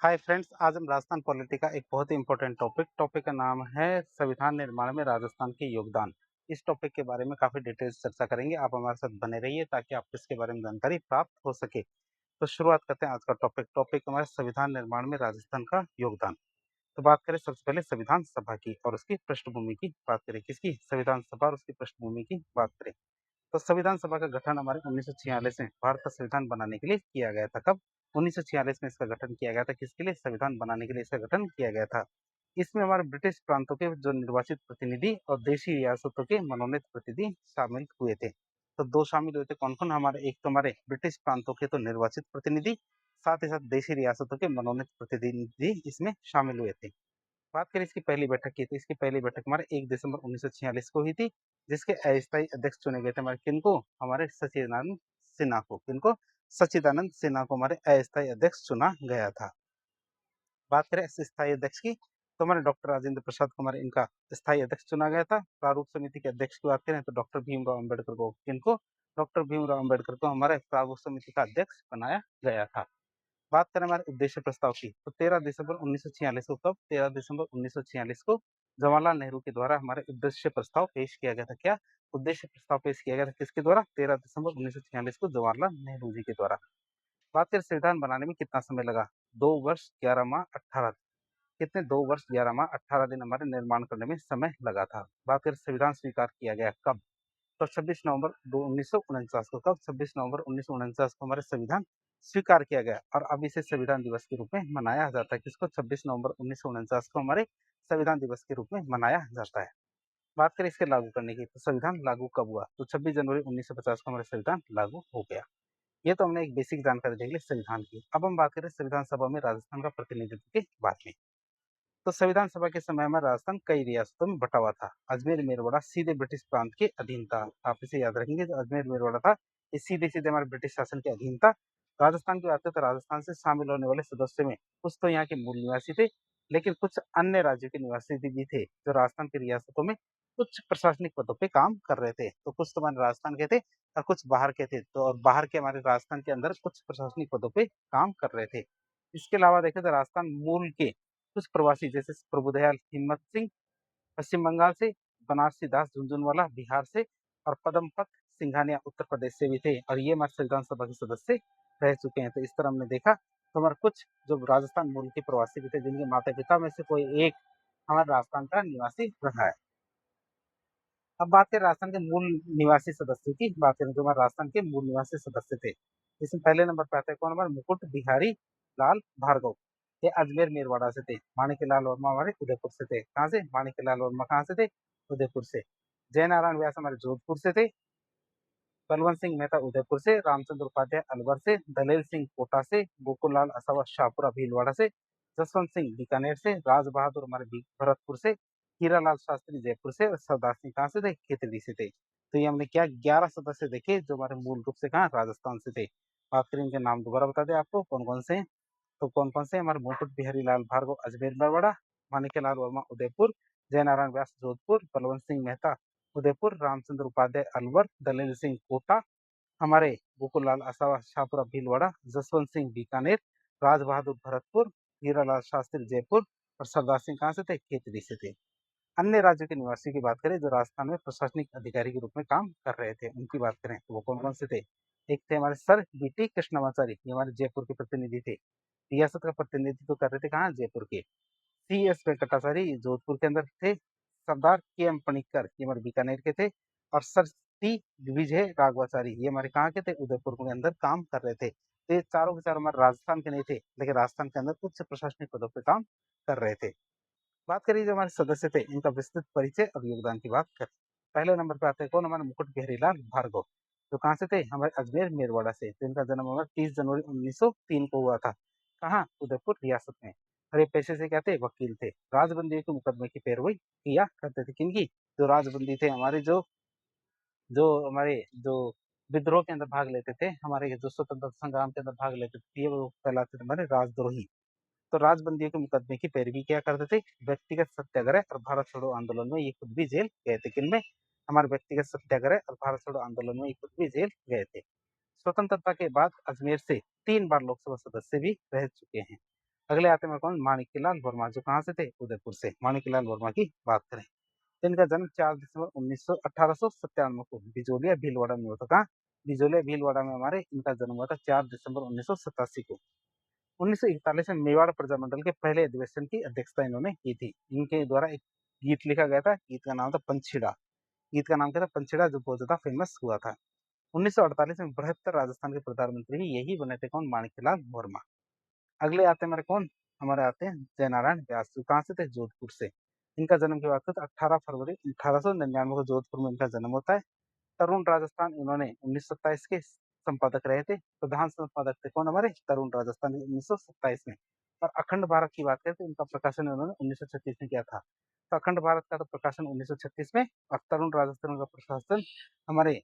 Hi friends, आज हम Rajasthan polity का एक बहुत ही इंपॉर्टेंट टॉपिक का नाम है संविधान निर्माण में राजस्थान के योगदान। इस टॉपिक के बारे में काफी डिटेल्स चर्चा करेंगे। आप हमारे साथ बने रहिए ताकि आपको इसके बारे में जानकारी प्राप्त हो सके। तो शुरुआत करते हैं आज का टॉपिक हमारे संविधान निर्माण में राजस्थान का योगदान। तो बात करें सबसे पहले संविधान सभा की और उसकी पृष्ठभूमि की बात करें। किसकी? संविधान सभा और उसकी पृष्ठभूमि की बात करें तो संविधान सभा का गठन हमारे 1946 में भारत का संविधान बनाने के लिए किया गया था। कब? 1946 में इसका गठन किया गया था। किसके लिए? संविधान बनाने के लिए इसका गठन किया गया था। इसमें हमारे ब्रिटिश प्रांतों के जो निर्वाचित प्रतिनिधि और देशी रियासतों के मनोनीत प्रतिनिधि शामिल हुए थे। तो दो शामिल हुए थे। कौन कौन? हमारे एक तो हमारे ब्रिटिश प्रांतों के तो निर्वाचित प्रतिनिधि, साथ ही साथ देशी रियासतों के मनोनीत प्रतिनिधि इसमें शामिल हुए थे। बात करें इसकी पहली बैठक की, तो इसकी पहली बैठक हमारे 1 दिसंबर 1946 को हुई थी, जिसके अस्थायी अध्यक्ष चुने गए थे हमारे किनको? हमारे सच्चिदानंद सिन्हा को। किनको? सच्चिदानंद सिन्हा को हमारे अस्थायी अध्यक्ष चुना गया था। बात करें स्थायी अध्यक्ष की, तो हमारे डॉक्टर राजेंद्र प्रसाद को हमारे इनका स्थायी अध्यक्ष चुना गया था। प्रारूप समिति के अध्यक्ष की बात करें तो डॉक्टर भीमराव अम्बेडकर को। किनको? डॉक्टर भीमराव अम्बेडकर को हमारे प्रारूप समिति का अध्यक्ष बनाया गया था। बात करें हमारे उद्देश्य प्रस्ताव की, तो 13 दिसंबर 1946 को, कब? 13 दिसंबर 1946 को जवाहरलाल नेहरू के द्वारा हमारे उद्देश्य प्रस्ताव पेश किया गया था। क्या? उद्देश्य प्रस्ताव पेश किया गया था। किसके द्वारा? 13 दिसंबर 1946 को जवाहरलाल नेहरू जी के द्वारा। बात करें संविधान बनाने में कितना समय लगा? 2 वर्ष 11 माह 18 दिन। कितने? 2 वर्ष 11 माह 18 दिन हमारे निर्माण करने में समय लगा था। बात करें संविधान स्वीकार किया गया कब? तो 26 नवंबर 1949 को। कब? 26 नवंबर 1949 को हमारे संविधान स्वीकार किया गया और अब इसे संविधान दिवस के रूप में मनाया जाता है। किसको? 26 नवंबर 1949 को हमारे संविधान दिवस के रूप में मनाया जाता है। बात करें इसके लागू करने की, तो संविधान लागू कब हुआ? तो 26 जनवरी 1950 को हमारे संविधान लागू हो गया। ये तो हमने एक बेसिक जानकारी देख ली संविधान की। अब हम बात करें संविधान सभा में राजस्थान का प्रतिनिधित्व के बारे में। तो संविधान सभा के समय में राजस्थान कई रियासतों में बटा हुआ था। अजमेर मेरवाड़ा सीधे ब्रिटिश प्रांत के अधीन था। आप इसे याद रखेंगे, जो अजमेर मेरवाड़ा था ये सीधे सीधे हमारे ब्रिटिश शासन के अधीन था। राजस्थान की बात करें तो राजस्थान से शामिल होने वाले सदस्यों में कुछ तो यहाँ के मूल निवासी थे, लेकिन कुछ अन्य राज्यों के निवासी भी थे जो राजस्थान की रियासतों में कुछ प्रशासनिक पदों पे काम कर रहे थे। तो कुछ तो हमारे राजस्थान के थे और कुछ बाहर के थे। तो और बाहर के हमारे राजस्थान के अंदर कुछ प्रशासनिक पदों पे काम कर रहे थे। इसके अलावा देखें तो राजस्थान मूल के कुछ प्रवासी जैसे प्रभुदयाल हिम्मत सिंह पश्चिम बंगाल से, बनारसी दास झुंझुनवाला बिहार से और पदमपत सिंघानिया उत्तर प्रदेश से भी थे और ये हमारे संविधान सभा के सदस्य रह चुके हैं। तो इस तरह हमने देखा तो हमारे कुछ जो राजस्थान मूल के प्रवासी भी थे, जिनके माता पिता में से कोई एक हमारे राजस्थान का निवासी रहा है। अब बात करें राजस्थान के मूल निवासी सदस्यों की, बात करें जो हमारे राजस्थान के मूल निवासी सदस्य थे। इसमें पहले नंबर पर आता है कौन? हमारे मुकुट बिहारी लाल भार्गव। ये अजमेर मेरवाड़ा से थे। माणिक्यलाल वर्मा हमारे उदयपुर से थे। कहाँ से? माणिक्यलाल वर्मा कहाँ से थे? उदयपुर से। जयनारायण व्यास हमारे जोधपुर से थे। बलवंत सिंह मेहता उदयपुर से, रामचंद्र उपाध्याय अलवर से, दलेल सिंह कोटा से, गोकुल लाल असावा शाहपुरा भीलवाड़ा से, जसवंत सिंह बीकानेर से, राज बहादुर हमारे भरतपुर से, हीरालाल शास्त्री जयपुर से और सरदार सिंह कहाँ से थे? खेतड़ी से थे। तो ये हमने क्या 11 सदस्य देखे जो हमारे मूल रूप से कहाँ? राजस्थान से थे। बात करें इनके नाम दोबारा बता दें आपको कौन कौन से हैं। तो कौन कौन से? हमारे मुकुट बिहारी लाल भार्गव अजमेर बरवाड़ा, माणिक्यलाल वर्मा उदयपुर, जयनारायण व्यास जोधपुर, बलवंत सिंह मेहता उदयपुर, रामचंद्र उपाध्याय अलवर, दलेल सिंह कोटा हमारे, गोकुल लाल असावा शाहपुरा भीलवाड़ा, जसवंत सिंह बीकानेर, राज बहादुर भरतपुर, हीरालाल शास्त्री जयपुर और सरदार सिंह कहाँ से थे? खेतड़ी से थे। अन्य राज्यों के निवासियों की बात करें जो राजस्थान में प्रशासनिक अधिकारी के रूप में काम कर रहे थे, उनकी बात करें तो वो कौन कौन से थे? एक थे हमारे सर बीटी कृष्णमाचारी, ये हमारे जयपुर के प्रतिनिधि थे। रियासत का प्रतिनिधित्व कर रहे थे कहाँ? जयपुर के। सी एस वेंकटाचारी जोधपुर के अंदर थे। सरदार के एम पणिक्कर ये हमारे बीकानेर के थे और सर टी विजय राघवाचारी ये हमारे कहाँ के थे? उदयपुर के अंदर काम कर रहे थे। तो ये चारों के चारों हमारे राजस्थान के नहीं थे, लेकिन राजस्थान के अंदर उच्च प्रशासनिक पदों पर काम कर रहे थे। बात करिए जो हमारे सदस्य थे इनका विस्तृत परिचय और योगदान की बात करें। पहले नंबर पर आते हैं कौन? हमारे मुकुट बिहारी लाल भार्गव, जो कहाँ से थे? हमारे अजमेर मेरवाड़ा से। तो इनका जन्म हमारा 30 जनवरी 1903 को हुआ था। कहाँ? उदयपुर रियासत में। और ये पेशे से क्या थे? वकील थे। राजबंदी के मुकदमे की पैरवी किया करते थे। किनकी? जो राजबंदी थे हमारे, जो जो हमारे जो विद्रोह के अंदर भाग लेते थे, हमारे जो स्वतंत्रता संग्राम के अंदर भाग लेते थे, ये वो कहलाते थे हमारे राजद्रोही। तो राजबंदियों के मुकदमे की पैरवी क्या करते थे? व्यक्तिगत सत्याग्रह और भारत छोड़ो आंदोलन में ये खुद भी जेल गए थे। किनमें? हमारे व्यक्तिगत सत्याग्रह और भारत छोड़ो आंदोलन में ये खुद भी जेल गए थे। स्वतंत्रता के बाद अजमेर से 3 बार लोकसभा सदस्य भी रह चुके हैं। अगले आते हैं कौन, माणिक्यलाल वर्मा, जो कहाँ से थे, उदयपुर से। माणिक्यलाल वर्मा की बात करें तो इनका जन्म 4 दिसंबर 1897 को बिजोलिया भीलवाड़ा में हुआ था। कहाँ, बिजोलिया भीलवाड़ा में हमारे इनका जन्म हुआ था 4 दिसंबर 1987 को। 1941 में मेवाड़ प्रजामंडल के पहले अधिवेशन की अध्यक्षता इन्होंने की थी। इनके द्वारा एक गीत लिखा गया था, गीत का नाम था पंछीड़ा। गीत का नाम क्या था, पंछीड़ा, जो बहुत ज्यादा फेमस हुआ था। 1948 में 72 राजस्थान के प्रधानमंत्री भी यही बने थे, कौन, माणिक्यलाल वर्मा। अगले आते हैं हमारे कौन, हमारे आते हैं जयनारायण व्यास, जो कहाँ से थे, जोधपुर से। इनका जन्म की बात करें तो 18 फरवरी 1899 को जोधपुर में इनका जन्म होता है। तरुण राजस्थान इन्होंने 1927 के संपादक रहे थे। प्रधान संपादक थे कौन, हमारे तरुण राजस्थान, 1927 में। और अखंड भारत की बात करें तो इनका प्रकाशन इन्होंने 1936 में किया था। तो अखंड भारत का तो प्रकाशन 1936 में, और तरुण राजस्थान का प्रकाशन हमारे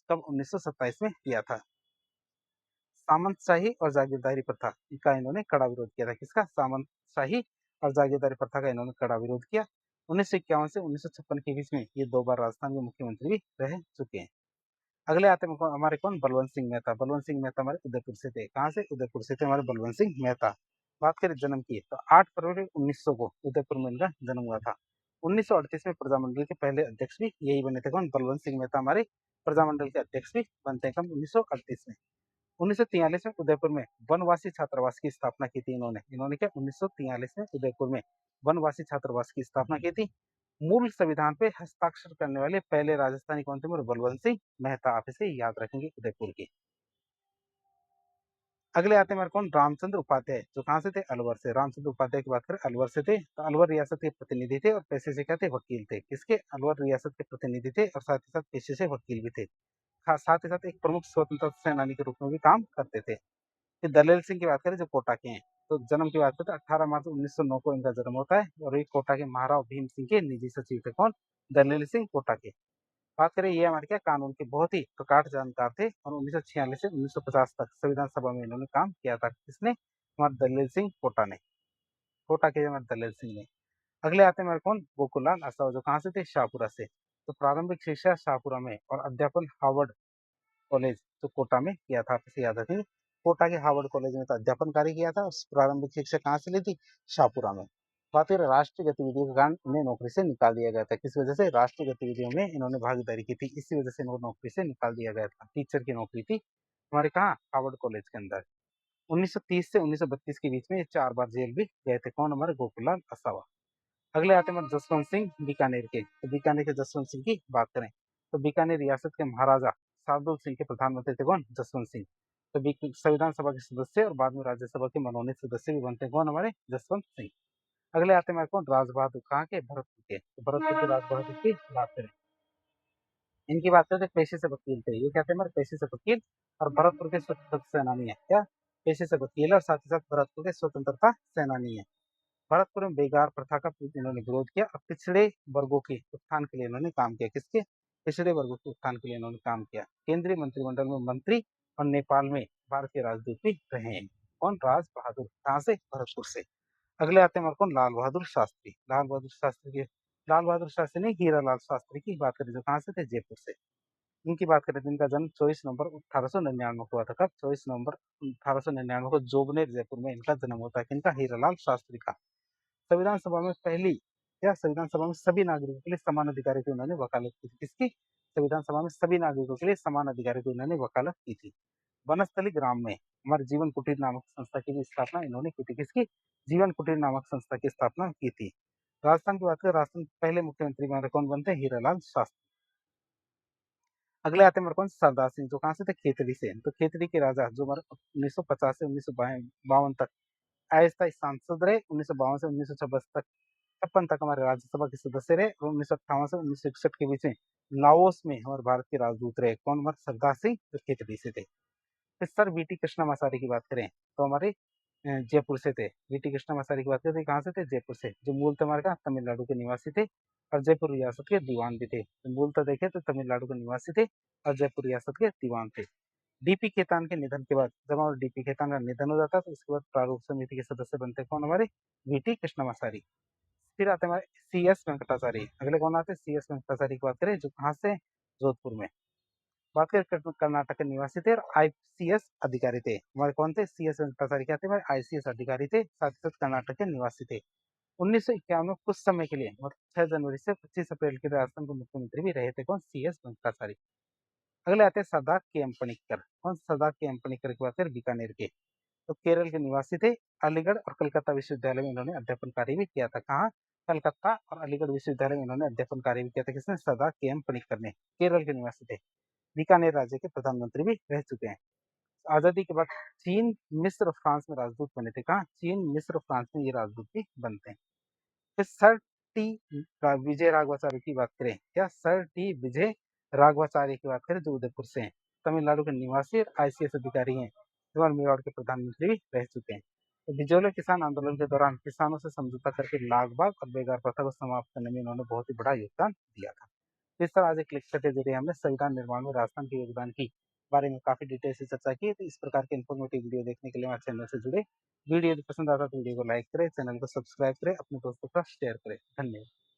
कब, 1927 में किया था। सामंतशाही और जागीरदारी प्रथा का इन्होंने कड़ा विरोध किया था। किसका, सामंतशाही और जागीरदारी प्रथा का इन्होंने कड़ा विरोध किया। 1951 से 1956 के बीच में ये 2 बार राजस्थान के मुख्यमंत्री भी रह चुके हैं। अगले आते हैं हमारे कौन, बलवंत सिंह मेहता। बलवंत सिंह मेहता हमारे उदयपुर से थे। कहाँ से, उदयपुर से थे हमारे बलवंत सिंह मेहता। बात करें जन्म की तो 8 फरवरी 1900 को उदयपुर में इनका जन्म हुआ था। 1938 में प्रजामंडल के पहले अध्यक्ष भी यही बने थे, कौन, बलवंत सिंह मेहता हमारे प्रजामंडल के अध्यक्ष भी बनते हैं कब, 1938 में। 1943 में उदयपुर में वनवासी छात्रावास की स्थापना की थी इन्होंने। इन्होंने क्या, 1943 में उदयपुर में वनवासी छात्रावास की स्थापना की थी। मूल संविधान पे हस्ताक्षर करने वाले पहले राजस्थानी कौन थे, मेरे बलवंत सिंह मेहता। आप इसे याद रखेंगे, उदयपुर के। अगले आते हैं हमारे कौन, रामचंद्र उपाध्याय, जो कहाँ से थे, अलवर से। रामचंद्र उपाध्याय की बात करें, अलवर से थे। तो अलवर रियासत के प्रतिनिधि थे और पेशे से क्या थे, वकील थे। किसके, अलवर रियासत के प्रतिनिधि थे और साथ ही साथ पेशे से वकील भी थे। साथ ही साथ एक प्रमुख स्वतंत्रता सेनानी के रूप में भी काम करते थे। फिर दलेल सिंह की बात करें, जो कोटा के हैं। तो जन्म की बात करें तो 18 मार्च 1909 को इनका जन्म होता है, और ये कोटा के महाराव भीम सिंह के निजी सचिव थे, कौन, दलेल सिंह कोटा के। बात करें, ये हमारे क्या, कानून के बहुत ही प्रकाट जानकार थे, और 1946 से 1950 तक संविधान सभा में इन्होंने काम किया था। किसने, हमारे दलेल सिंह कोटा ने। कोटा के हमारे दलेल सिंह ने। अगले आते हैं हमारे कौन, गोकुललाल आसावा, जो कहाँ से थे, शाहपुरा से। तो प्रारंभिक शिक्षा शाहपुरा में और अध्यापन हार्वर्ड कॉलेज, जो कोटा में किया था। आप इसे याद रखेंगे, कोटा के हार्वर्ड कॉलेज में तो अध्यापन कार्य किया था। उस प्रारंभिक शिक्षा कहाँ से ली थी, शाहपुरा में। बात करें राष्ट्रीय गतिविधियों के कारण इन्हें नौकरी से निकाल दिया गया था। किस वजह से, राष्ट्रीय गतिविधियों में इन्होंने भागीदारी की थी, इसी वजह से इनको नौकरी से निकाल दिया गया था। टीचर की नौकरी थी हमारे कहाँ, हार्वर्ड कॉलेज के अंदर। 1930 से 1932 के बीच में ये 4 बार जेल भी गए थे, कौन, हमारे गोकुललाल असावा। अगले आते हैं जसवंत सिंह बीकानेर के। तो बीकानेर के जसवंत सिंह की बात करें तो बीकानेर रियासत के महाराजा शार्दुल सिंह के प्रधानमंत्री थे, कौन, जसवंत सिंह। तो संविधान सभा के सदस्य और बाद में राज्यसभा के मनोनीत सदस्य भी बनते हैं, कौन, हमारे जसवंत सिंह। अगले आते हैं हमारे कौन, राज बहादुर, कहाँ के, भरतपुर के। तो भरतपुर के राज बहादुर की बात करें, इनकी बात करें तो पेशे से वकील थे। ये क्या थे, हमारे पेशे से वकील, और भरतपुर के स्वतंत्रता सेनानी है। क्या, पेशे से वकील और साथ ही साथ भरतपुर के स्वतंत्रता सेनानी है। भरतपुर में बेगार प्रथा का इन्होंने विरोध किया और पिछड़े वर्गों के उत्थान के लिए इन्होंने काम किया। किसके, पिछड़े वर्गों के उत्थान के लिए इन्होंने काम किया। केंद्रीय मंत्रिमंडल में मंत्री और नेपाल में भारत के राजदूत भी रहे हैं। कौन, राज बहादुर, कहाँ से, भरतपुर से। अगले आते हैं हमारे कौन, लाल बहादुर शास्त्री। लाल बहादुर शास्त्री ने हीरा लाल शास्त्री की बात करें, जो कहाँ से थे, जयपुर से। इनकी बात करें तो इनका जन्म 24 नवंबर 1899 को हुआ था। कब, 24 नवंबर 1899 को जोबनेर, जयपुर में इनका जन्म होता है। इनका, हीरालाल शास्त्री का। संविधान सभा में पहली, या संविधान सभा में सभी नागरिकों के लिए समान अधिकारों की उन्होंने वकालत की थी। किसकी, संविधान सभा में सभी नागरिकों के लिए समान अधिकारों की उन्होंने वकालत की थी। वनस्थली ग्राम में हमारे जीवन कुटीर नामक संस्था की भी स्थापना इन्होंने की थी। किसकी, जीवन कुटीर नामक संस्था की स्थापना की थी। राजस्थान की बात करें, राजस्थान के पहले मुख्यमंत्री हमारे कौन बनते हैं, हीरालाल शास्त्री। अगले आते हैं हमारे कौन, सरदार सिंह, जो कहाँ से थे, खेतड़ी से। तो खेतड़ी के राजा, जो हमारे 1950 से 1952 तक अस्थायी सांसद रहे, 1952 से 1956 तक, 56 तक हमारे राज्यसभा के सदस्य रहे, और 1958 से 1961 के बीच में लाओस में हमारे भारत के राजदूत रहे। कौन, हमारे सरदार सिंह, जो खेतड़ी से थे। फिर सर वीटी कृष्णमाचारी की बात करें तो हमारे जयपुर से थे। वीटी कृष्णमाचारी की बात करें तो कहाँ से थे, जयपुर से। जो मूलतः हमारे कहाँ, तमिलनाडु के निवासी थे, और जयपुर रियासत के दीवान भी थे। तो मूलतः देखे तो तमिलनाडु के निवासी थे और जयपुर रियासत के दीवान थे। डीपी खेतान के निधन के बाद, जब हमारे डीपी खेतान का निधन हो जाता है तो उसके बाद प्रारूप समिति के सदस्य बनते हैं, कौन, हमारे वीटी कृष्णमाचारी। फिर आते हैं हमारे सी एस वेंकटाचारी। अगले कौन आते हैं, सी एस वेंकटाचारी की बात करें, जो कहाँ से, जोधपुर में। बात करें कर्नाटक के निवासी थे और आईसीएस अधिकारी थे। हमारे कौन थे? सीएस वेंकटाचार्य क्या थे? हमारे आईसीएस अधिकारी थे, साथ ही साथ कर्नाटक के निवासी थे। 1951 में कुछ समय के लिए मतलब 6 जनवरी से 25 अप्रैल के राजस्थान के मुख्यमंत्री भी रहे थे कौन? सीएस वेंकटाचार्य। अगले आते हैं सरदार के एम पनिक्कर। कौन? सरदार के एम पनिक्कर की बात करें बीकानेर के, तो केरल के निवासी थे। अलीगढ़ और कलकत्ता विश्वविद्यालय में इन्होंने अध्यापन कार्य भी किया था। कहाँ? कलकत्ता और अलीगढ़ विश्वविद्यालय में इन्होंने अध्यापन कार्य भी किया था। किसने? सरदार के एम पनिक्कर ने। केरल के निवासी थे। बीकानेर राज्य के प्रधानमंत्री भी रह चुके हैं। आजादी के बाद चीन, मिस्र और फ्रांस में राजदूत बने थे। कहाँ? चीन, मिस्र और फ्रांस में ये राजदूत भी बनते हैं। फिर सर टी विजय राघवाचार्य की बात करें, क्या सर टी विजय राघवाचार्य की बात करें जो उदयपुर से हैं, तमिलनाडु के निवासी और आईसीएस अधिकारी हैं, जो मेवाड़ के प्रधानमंत्री भी रह चुके हैं। तो बिजोले किसान आंदोलन के दौरान किसानों से समझौता करके लाख बाग और बेगार प्रथा को समाप्त करने में इन्होंने बहुत ही बड़ा योगदान दिया था। इस तरह आज एक लेक्चर के जरिए हमने संविधान निर्माण में राजस्थान के योगदान की बारे में काफी डिटेल से चर्चा की। तो इस प्रकार के इन्फॉर्मेटिव वीडियो देखने के लिए हमारे चैनल से जुड़े। वीडियो यदि पसंद आता तो वीडियो को लाइक करें, चैनल को सब्सक्राइब करें, अपने दोस्तों के साथ शेयर करें। धन्यवाद।